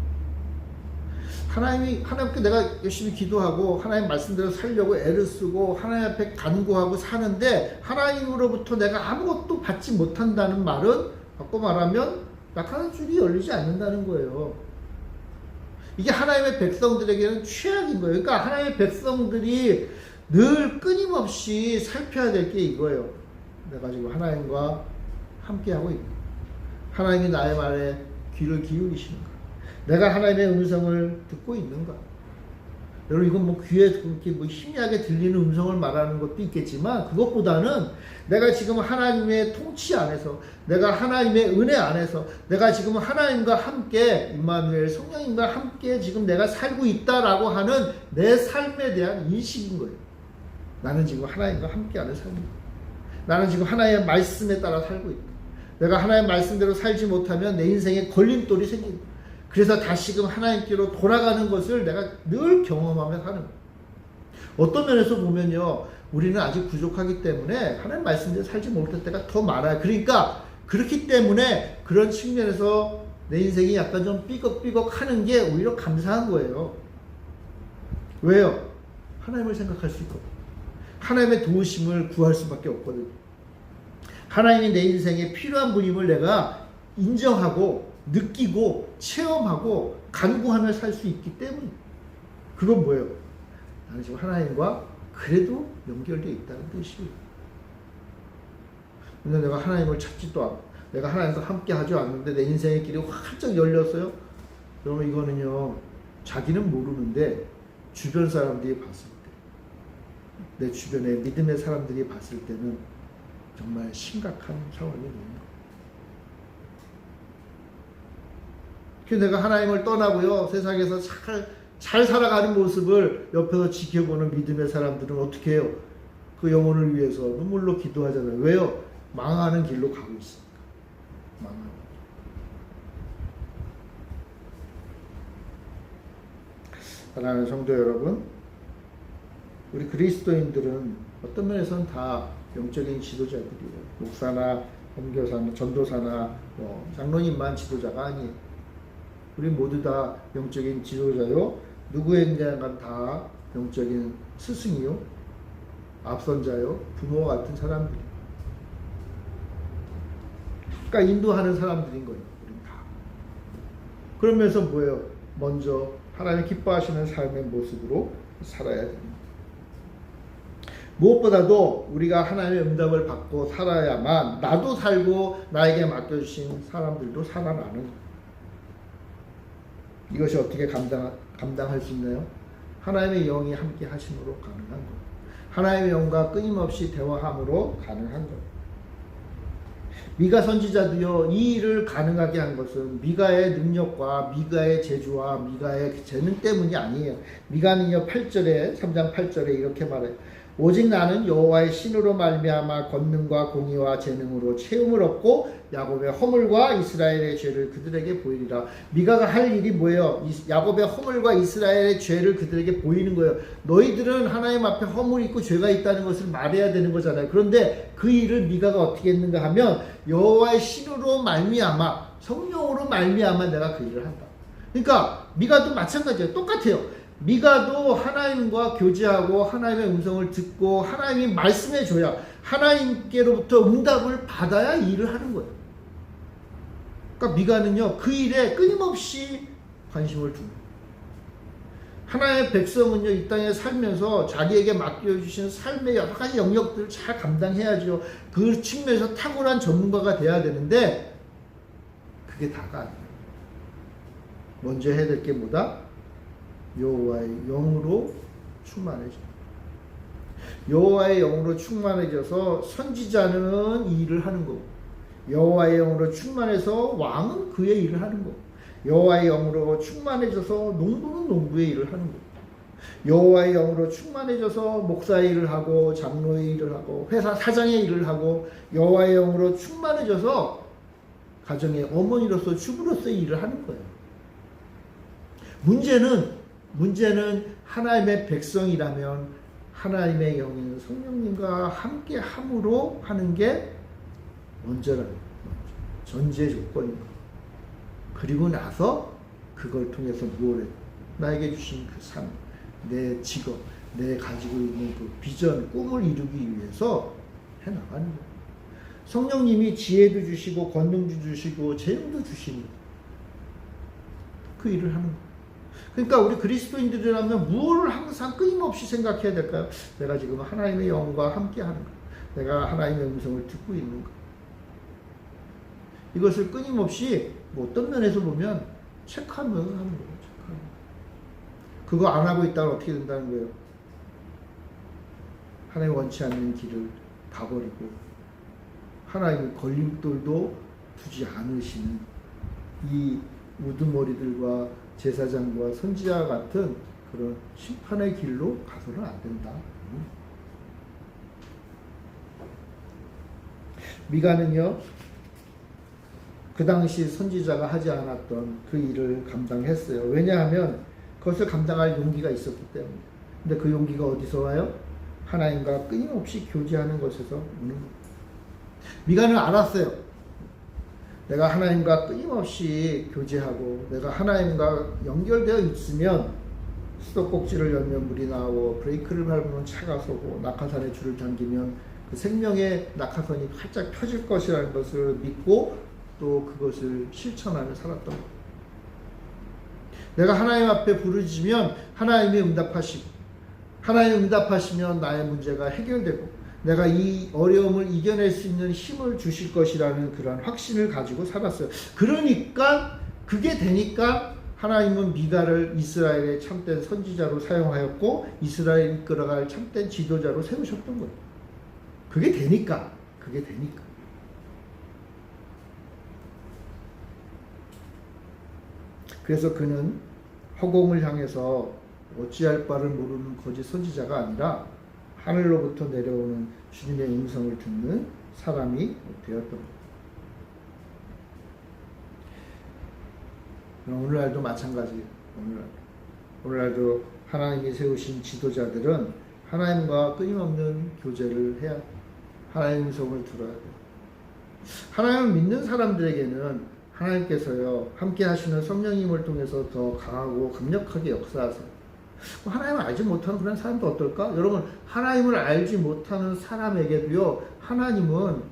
S1: 하나님께 내가 열심히 기도하고 하나님 말씀대로 살려고 애를 쓰고 하나님 앞에 간구하고 사는데 하나님으로부터 내가 아무것도 받지 못한다는 말은 바꿔 말하면 낙하산 줄이 열리지 않는다는 거예요. 이게 하나님의 백성들에게는 최악인 거예요. 그러니까 하나님의 백성들이 늘 끊임없이 살펴야 될 게 이거예요. 내가 지금 하나님과 함께하고 있고 하나님이 나의 말에 귀를 기울이시는가? 내가 하나님의 음성을 듣고 있는가? 여러분 이건 뭐 귀에 그렇게 뭐 희미하게 들리는 음성을 말하는 것도 있겠지만 그것보다는 내가 지금 하나님의 통치 안에서 내가 하나님의 은혜 안에서 내가 지금 하나님과 함께 임마누엘 성령님과 함께 지금 내가 살고 있다라고 하는 내 삶에 대한 인식인 거예요. 나는 지금 하나님과 함께하는 삶이다. 나는 지금 하나님의 말씀에 따라 살고 있다. 내가 하나님의 말씀대로 살지 못하면 내 인생에 걸림돌이 생긴다. 그래서 다시금 하나님께로 돌아가는 것을 내가 늘 경험하며 사는 거예요. 어떤 면에서 보면요, 우리는 아직 부족하기 때문에 하나님 말씀대로 살지 못할 때가 더 많아요. 그러니까 그렇기 때문에 그런 측면에서 내 인생이 약간 좀 삐걱삐걱 하는 게 오히려 감사한 거예요. 왜요? 하나님을 생각할 수 있거든요. 하나님의 도우심을 구할 수밖에 없거든요. 하나님이 내 인생에 필요한 분임을 내가 인정하고 느끼고 체험하고 간구하며 살 수 있기 때문에. 그건 뭐예요? 나는 지금 하나님과 그래도 연결되어 있다는 뜻이에요. 근데 내가 하나님을 찾지도 않고 내가 하나님과 함께 하지 않는데 내 인생의 길이 활짝 열렸어요? 그러면 이거는요, 자기는 모르는데 주변 사람들이 봤을 때, 내 주변에 믿음의 사람들이 봤을 때는 정말 심각한 상황이 되는 거예요. 그래서 내가 하나님을 떠나고요, 세상에서 잘 살아가는 모습을 옆에서 지켜보는 믿음의 사람들은 어떻게 해요? 그 영혼을 위해서 눈물로 기도하잖아요. 왜요? 망하는 길로 가고 있으니까. 망하는 길. 사랑하는 성도 여러분, 우리 그리스도인들은 어떤 면에서는 다 영적인 지도자들이에요. 목사나 선교사나 전도사나 장로님만 지도자가 아니에요. 우리 모두 다 영적인 지도자요. 누구에게나 다 영적인 스승이요. 앞선자요. 부모 같은 사람들이에요. 그러니까 인도하는 사람들인 거예요. 우리 다. 그러면서 뭐예요? 먼저 하나님 기뻐하시는 삶의 모습으로 살아야 됩니다. 무엇보다도 우리가 하나님의 응답을 받고 살아야만 나도 살고 나에게 맡겨주신 사람들도 살아나는 거예요. 이것이 어떻게 감당할 수 있나요? 하나님의 영이 함께 하심으로 가능한 거예요. 하나님의 영과 끊임없이 대화함으로 가능한 거예요. 미가 선지자도요, 이 일을 가능하게 한 것은 미가의 능력과 미가의 재주와 미가의 재능 때문이 아니에요. 미가는요, 3장 8절에 이렇게 말해요. 오직 나는 여호와의 신으로 말미암아 권능과 공의와 재능으로 체험을 얻고 야곱의 허물과 이스라엘의 죄를 그들에게 보이리라. 미가가 할 일이 뭐예요? 야곱의 허물과 이스라엘의 죄를 그들에게 보이는 거예요. 너희들은 하나님 앞에 허물이 있고 죄가 있다는 것을 말해야 되는 거잖아요. 그런데 그 일을 미가가 어떻게 했는가 하면 여호와의 신으로 말미암아, 성령으로 말미암아 내가 그 일을 한다. 그러니까 미가도 마찬가지예요. 똑같아요. 미가도 하나님과 교제하고 하나님의 음성을 듣고 하나님이 말씀해 줘야, 하나님께로부터 응답을 받아야 일을 하는 거예요. 그러니까 미가는요, 그 일에 끊임없이 관심을 줍니다. 하나님의 백성은요, 이 땅에 살면서 자기에게 맡겨주신 삶의 여러 가지 영역들을 잘 감당해야죠. 그 측면에서 탁월한 전문가가 돼야 되는데 그게 다가 아니에요. 먼저 해야 될 게 뭐다? 여호와의 영으로 충만해져. 여호와의 영으로 충만해져서 선지자는 이 일을 하는 거고, 여호와의 영으로 충만해서 왕은 그의 일을 하는 거고, 여호와의 영으로 충만해져서 농부는 농부의 일을 하는 거고, 여호와의 영으로 충만해져서 목사의 일을 하고 장로의 일을 하고 회사 사장의 일을 하고, 여호와의 영으로 충만해져서 가정의 어머니로서 주부로서의 일을 하는 거예요. 문제는 하나님의 백성이라면 하나님의 영인 성령님과 함께 함으로 하는 게 먼저라는 거예요. 전제 조건인 거예요. 그리고 나서 그걸 통해서 무엇을, 나에게 주신 그 삶, 내 직업, 내 가지고 있는 그 비전, 꿈을 이루기 위해서 해나가는 거예요. 성령님이 지혜도 주시고 권능도 주시고 재능도 주시니 그 일을 하는 거예요. 그러니까 우리 그리스도인들이라면 무엇을 항상 끊임없이 생각해야 될까요? 내가 지금 하나님의 영과 함께 하는 것, 내가 하나님의 음성을 듣고 있는 것, 이것을 끊임없이 어떤 면에서 보면 체크하면서 하는 거예요. 그거 안 하고 있다면 어떻게 된다는 거예요? 하나님 원치 않는 길을 가버리고 하나님의 걸림돌도 두지 않으시는 이 우두머리들과 제사장과 선지자 같은 그런 심판의 길로 가서는 안 된다. 미가는요, 그 당시 선지자가 하지 않았던 그 일을 감당했어요. 왜냐하면 그것을 감당할 용기가 있었기 때문에. 근데 그 용기가 어디서 와요? 하나님과 끊임없이 교제하는 것에서 오는 거예요. 미가는 알았어요. 내가 하나님과 끊임없이 교제하고 내가 하나님과 연결되어 있으면 수도꼭지를 열면 물이 나오고 브레이크를 밟으면 차가 서고 낙하산에 줄을 당기면 그 생명의 낙하산이 활짝 펴질 것이라는 것을 믿고 또 그것을 실천하며 살았던 거예요. 내가 하나님 앞에 부르짖으면 하나님이 응답하시고 하나님이 응답하시면 나의 문제가 해결되고 내가 이 어려움을 이겨낼 수 있는 힘을 주실 것이라는 그런 확신을 가지고 살았어요. 그러니까 그게 되니까 하나님은 미가를 이스라엘의 참된 선지자로 사용하였고 이스라엘을 이끌어갈 참된 지도자로 세우셨던 거예요. 그게 되니까. 그래서 그는 허공을 향해서 어찌할 바를 모르는 거짓 선지자가 아니라 하늘로부터 내려오는 주님의 음성을 듣는 사람이 되었던 거예요. 오늘날도 마찬가지예요. 오늘날도 하나님이 세우신 지도자들은 하나님과 끊임없는 교제를 해야 돼요. 하나님의 음성을 들어야 돼요. 하나님을 믿는 사람들에게는 하나님께서요 함께 하시는 성령님을 통해서 더 강하고 강력하게 역사하세요. 하나님을 알지 못하는 그런 사람도 어떨까? 여러분, 하나님을 알지 못하는 사람에게도요 하나님은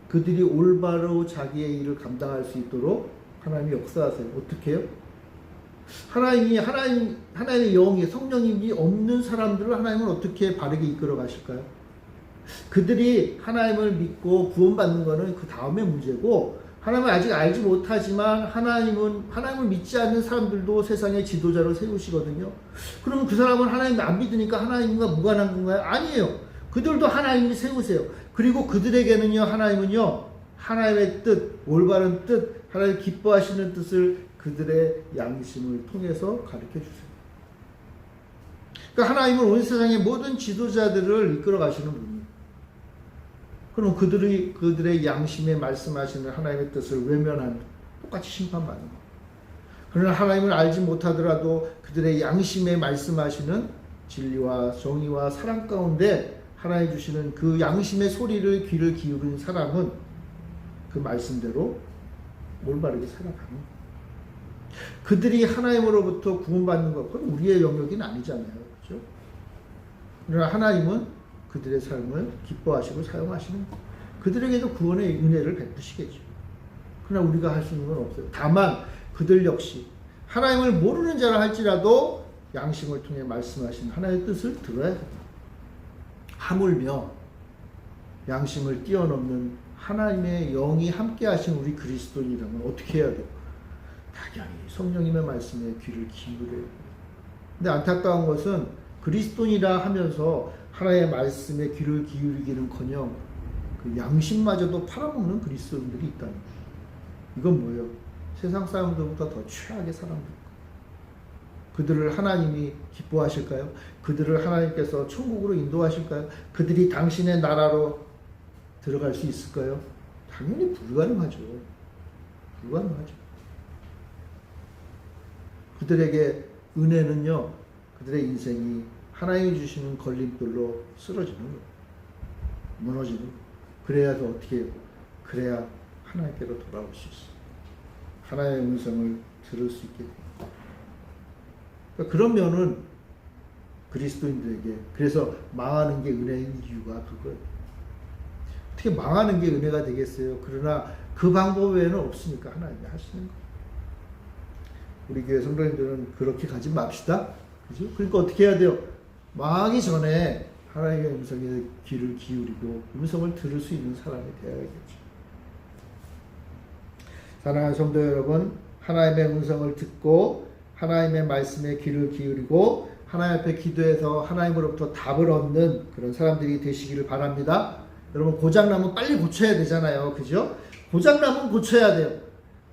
S1: 그들이 올바로 자기의 일을 감당할 수 있도록 하나님이 역사하세요. 어떻게 해요? 하나님의 영이, 성령님이 없는 사람들을 하나님은 어떻게 바르게 이끌어 가실까요? 그들이 하나님을 믿고 구원받는 것은 그 다음의 문제고, 하나님을 아직 알지 못하지만 하나님을 믿지 않는 사람들도 세상의 지도자로 세우시거든요. 그러면 그 사람은 하나님을 안 믿으니까 하나님과 무관한 건가요? 아니에요. 그들도 하나님이 세우세요. 그리고 그들에게는요, 하나님은요, 하나님의 뜻, 올바른 뜻, 하나님 기뻐하시는 뜻을 그들의 양심을 통해서 가르쳐 주세요. 그러니까 하나님은 온 세상의 모든 지도자들을 이끌어 가시는 분이에요. 그럼 그들의 양심에 말씀하시는 하나님의 뜻을 외면하는, 똑같이 심판받는 거예요. 그러나 하나님을 알지 못하더라도 그들의 양심에 말씀하시는 진리와 정의와 사랑 가운데 하나님 주시는 그 양심의 소리를 귀를 기울인 사람은 그 말씀대로 올바르게 살아가는 거예요. 그들이 하나님으로부터 구원받는 것, 그건 우리의 영역은 아니잖아요. 그렇죠? 그러나 하나님은 그들의 삶을 기뻐하시고 사용하시는 거예요. 그들에게도 구원의 은혜를 베푸시겠죠. 그러나 우리가 할 수 있는 건 없어요. 다만 그들 역시 하나님을 모르는 자라 할지라도 양심을 통해 말씀하신 하나님의 뜻을 들어야 됩니다. 하물며 양심을 뛰어넘는 하나님의 영이 함께 하신 우리 그리스도인이라면 어떻게 해야 돼요? 당연히 성령님의 말씀에 귀를 기울여야 돼요. 근데 안타까운 것은 그리스도인이라 하면서 하나님의 말씀에 귀를 기울이기는커녕 그 양심마저도 팔아먹는 그리스도인들이 있다는 거예요. 이건 뭐예요? 세상 사람들보다 더 최악의 사람들. 그들을 하나님이 기뻐하실까요? 그들을 하나님께서 천국으로 인도하실까요? 그들이 당신의 나라로 들어갈 수 있을까요? 당연히 불가능하죠. 그들에게 은혜는요, 그들의 인생이 하나님이 주시는 걸림돌로 쓰러지는 거예요. 무너지는 거예요. 그래야 어떻게 해요? 그래야 하나님께로 돌아올 수 있어요. 하나님의 음성을 들을 수 있게 돼요. 그러니까 그런 면은 그리스도인들에게, 그래서 망하는 게 은혜인 이유가 그거예요. 어떻게 망하는 게 은혜가 되겠어요? 그러나 그 방법 외에는 없으니까 하나님이 하시는 거예요. 우리 교회 성도님들은 그렇게 가지 맙시다. 그죠? 그러니까 어떻게 해야 돼요? 망하기 전에 하나님의 음성에 귀를 기울이고 음성을 들을 수 있는 사람이 되어야겠죠. 사랑하는 성도 여러분, 하나님의 음성을 듣고 하나님의 말씀에 귀를 기울이고 하나님 앞에 기도해서 하나님으로부터 답을 얻는 그런 사람들이 되시기를 바랍니다. 여러분, 고장나면 빨리 고쳐야 되잖아요. 그죠? 고장나면 고쳐야 돼요.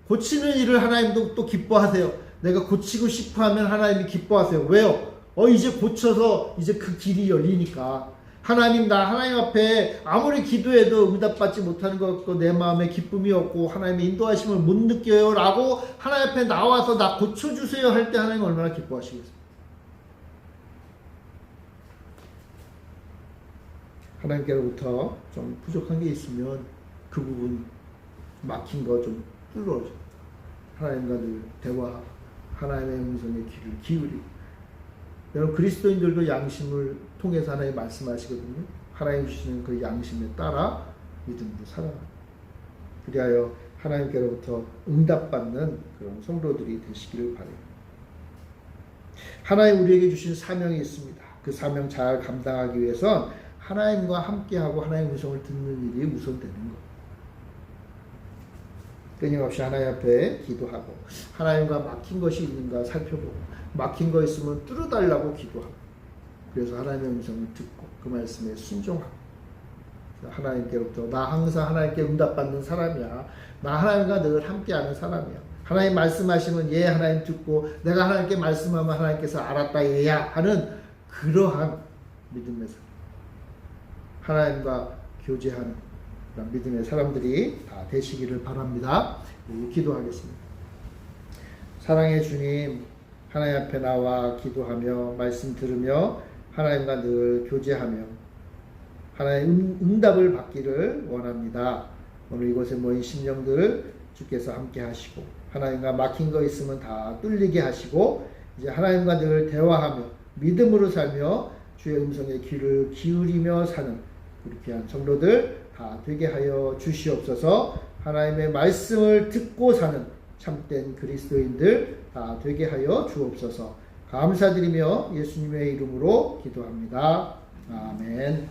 S1: 고치는 일을 하나님도 또 기뻐하세요. 내가 고치고 싶어 하면 하나님이 기뻐하세요. 왜요? 이제 고쳐서 이제 그 길이 열리니까. 하나님, 나 하나님 앞에 아무리 기도해도 응답받지 못하는 것 같고 내 마음에 기쁨이 없고 하나님의 인도하심을 못 느껴요 라고 하나님 앞에 나와서 나 고쳐주세요 할 때 하나님 얼마나 기뻐하시겠어요. 하나님께로부터 좀 부족한 게 있으면 그 부분 막힌 거 좀 뚫어줘. 하나님과 늘 대화, 하나님의 음성에 귀를 기울이고. 여러분 그리스도인들도 양심을 통해서 하나님 말씀하시거든요. 하나님 주시는 그 양심에 따라 믿음으로 살아가고 그리하여 하나님께로부터 응답받는 그런 성도들이 되시기를 바라요. 하나님 우리에게 주신 사명이 있습니다. 그 사명 잘 감당하기 위해선 하나님과 함께하고 하나님의 음성을 듣는 일이 우선되는 것. 끊임없이 하나님 앞에 기도하고 하나님과 막힌 것이 있는가 살펴보고 막힌 거 있으면 뚫어달라고 기도하고 그래서 하나님의 음성을 듣고 그 말씀에 순종하고 하나님께로부터 나 항상 하나님께 응답받는 사람이야. 나 하나님과 늘 함께하는 사람이야. 하나님 말씀하시면 예 하나님 듣고 내가 하나님께 말씀하면 하나님께서 알았다 얘야 하는 그러한 믿음의 사람. 하나님과 교제하는 그런 믿음의 사람들이 다 되시기를 바랍니다. 기도하겠습니다. 사랑의 주님, 하나님 앞에 나와 기도하며 말씀 들으며 하나님과 늘 교제하며 하나님 응답을 받기를 원합니다. 오늘 이곳에 모인 심령들 주께서 함께 하시고 하나님과 막힌 거 있으면 다 뚫리게 하시고 이제 하나님과 늘 대화하며 믿음으로 살며 주의 음성에 귀를 기울이며 사는 우리 귀한 성도들 다 되게 하여 주시옵소서. 하나님의 말씀을 듣고 사는 참된 그리스도인들 다 되게 하여 주옵소서. 감사드리며 예수님의 이름으로 기도합니다. 아멘.